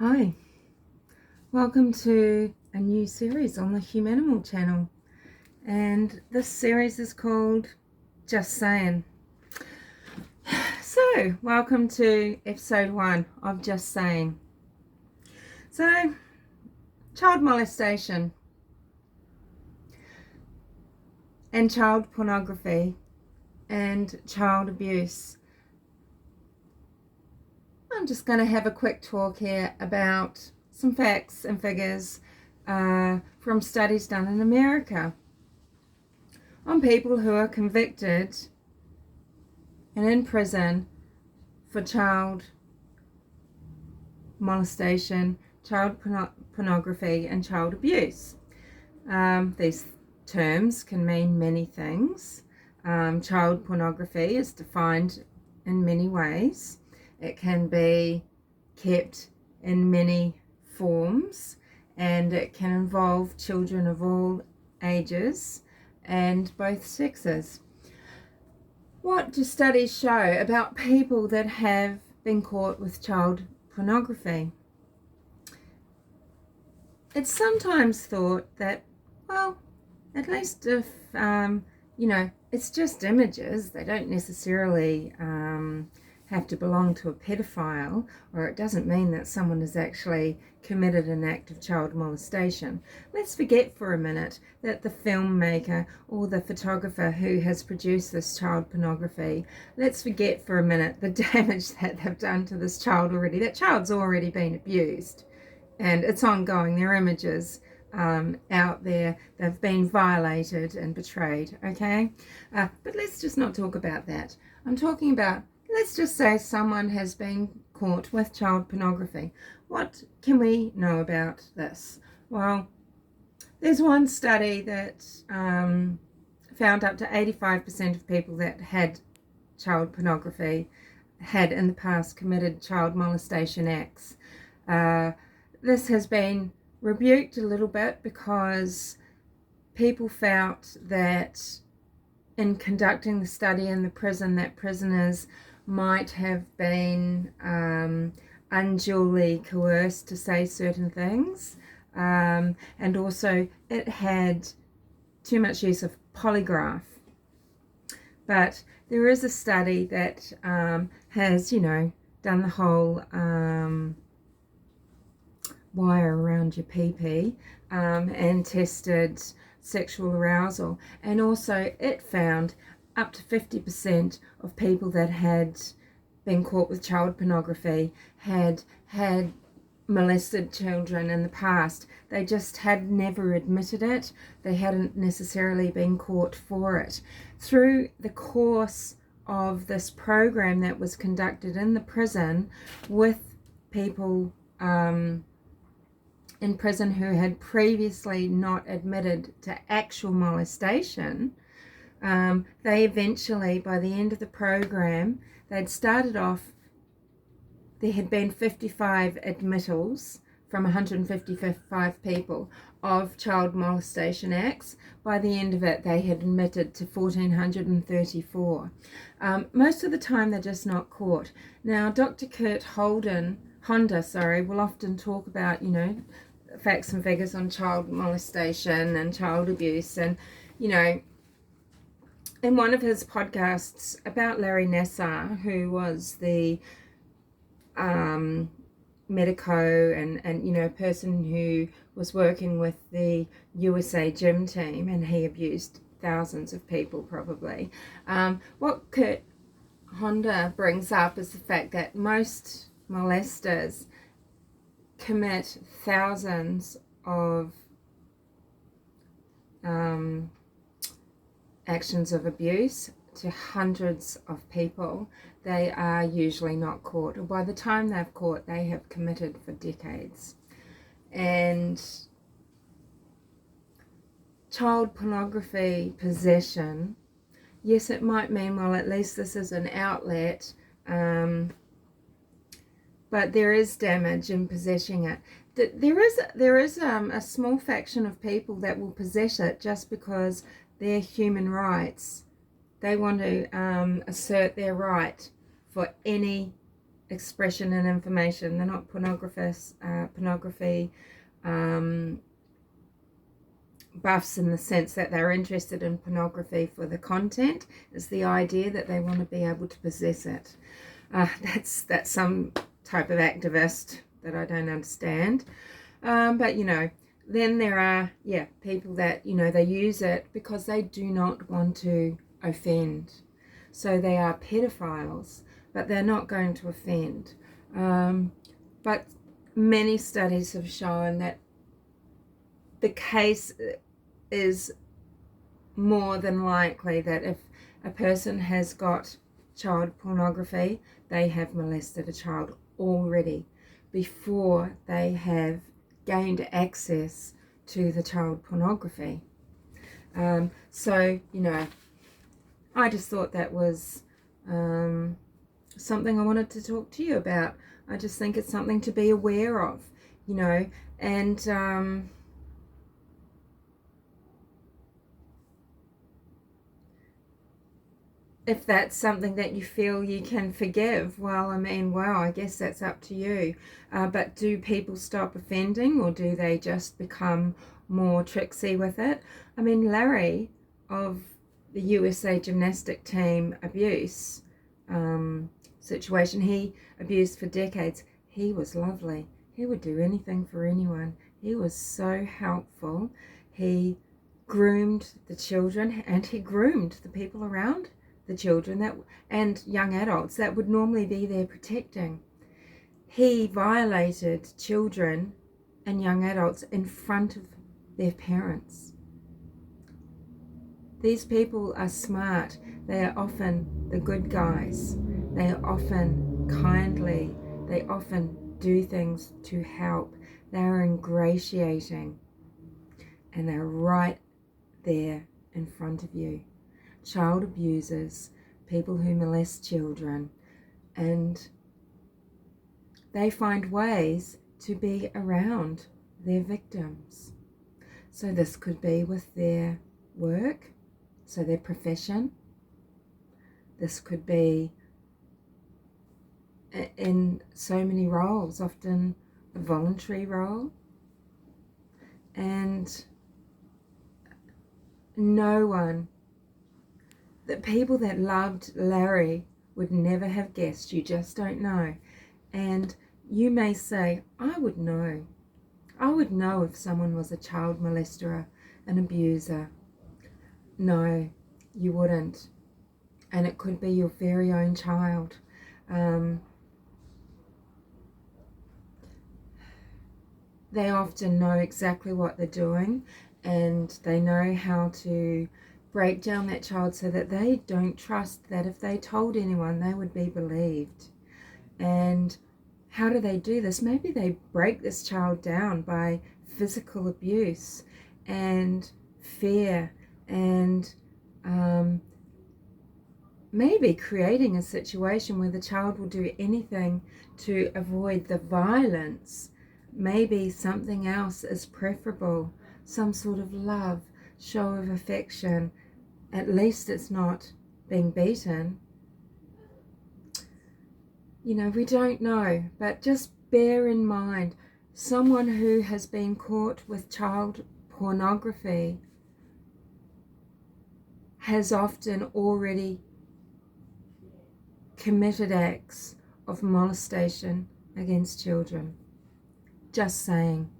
Hi, welcome to a new series on the Humanimal Channel, and this series is called Just Saying. So, welcome to episode 1 of Just Saying. So, child molestation and child pornography and child abuse. I'm just going to have a quick talk here about some facts and figures from studies done in America on people who are convicted and in prison for child molestation, child pornography and child abuse. These terms can mean many things. Child pornography is defined in many ways. It can be kept in many forms, and it can involve children of all ages and both sexes. What do studies show about people that have been caught with child pornography? It's sometimes thought that, well, at least if, it's just images, they don't necessarily have to belong to a pedophile, or it doesn't mean that someone has actually committed an act of child molestation. Let's forget for a minute that the filmmaker or the photographer who has produced this child pornography, let's forget for a minute the damage that they've done to this child already. That child's already been abused and it's ongoing. Their images out there, they've been violated and betrayed, okay? But let's just not talk about that. I'm talking about, let's just say someone has been caught with child pornography. What can we know about this? Well, there's one study that found up to 85% of people that had child pornography had in the past committed child molestation acts. This has been rebuked a little bit because people felt that in conducting the study in the prison, that prisoners might have been unduly coerced to say certain things, and also it had too much use of polygraph. But there is a study that has, done the whole wire around your pee-pee and tested sexual arousal, and also it found up to 50% of people that had been caught with child pornography had molested children in the past. They just had never admitted it. They hadn't necessarily been caught for it. Through the course of this program that was conducted in the prison with people in prison who had previously not admitted to actual molestation, they eventually, by the end of the program, they'd started off, there had been 55 admittals from 155 people of child molestation acts. By the end of it, they had admitted to 1,434. Most of the time, they're just not caught. Now, Dr. Kurt Honda, will often talk about, facts and figures on child molestation and child abuse, and in one of his podcasts about Larry Nassar, who was the medico and person who was working with the USA gym team, and he abused thousands of people probably. What Kurt Honda brings up is the fact that most molesters commit thousands of actions of abuse to hundreds of people. They are usually not caught, or by the time they've caught, they have committed for decades. And child pornography possession, yes, it might mean, well, at least this is an outlet, but there is damage in possessing it. There is a small faction of people that will possess it just because they're human rights. They want to assert their right for any expression and information. They're not pornographers, pornography buffs in the sense that they're interested in pornography for the content. It's the idea that they want to be able to possess it. That's some type of activist that I don't understand. But you know, then there are people that, you know, they use it because they do not want to offend. So they are pedophiles, but they're not going to offend. But many studies have shown that the case is more than likely that if a person has got child pornography, they have molested a child already before they have gained access to the child pornography. So, you know, I just thought that was something I wanted to talk to you about. I just think it's something to be aware of, you know, and if that's something that you feel you can forgive, well, I mean, wow, I guess that's up to you. But do people stop offending, or do they just become more tricksy with it? I mean, Larry of the USA gymnastic team abuse situation, he abused for decades. He was lovely. He would do anything for anyone. He was so helpful. He groomed the children, and he groomed the people around the children that and young adults that would normally be there protecting. He violated children and young adults in front of their parents. These people are smart. They are often the good guys. They are often kindly. They often do things to help. They are ingratiating, and they're right there in front of you. Child abusers, people who molest children, and they find ways to be around their victims. So this could be with their work, so their profession. This could be in so many roles, often a voluntary role. And no one, the people that loved Larry would never have guessed. You just don't know. And you may say, I would know. I would know if someone was a child molester, an abuser. No, you wouldn't. And it could be your very own child. They often know exactly what they're doing, and they know how to break down that child so that they don't trust that if they told anyone, they would be believed. And how do they do this? Maybe they break this child down by physical abuse and fear, and maybe creating a situation where the child will do anything to avoid the violence. Maybe something else is preferable, some sort of love, show of affection. At least it's not being beaten. You know, we don't know, but just bear in mind, someone who has been caught with child pornography has often already committed acts of molestation against children. Just saying.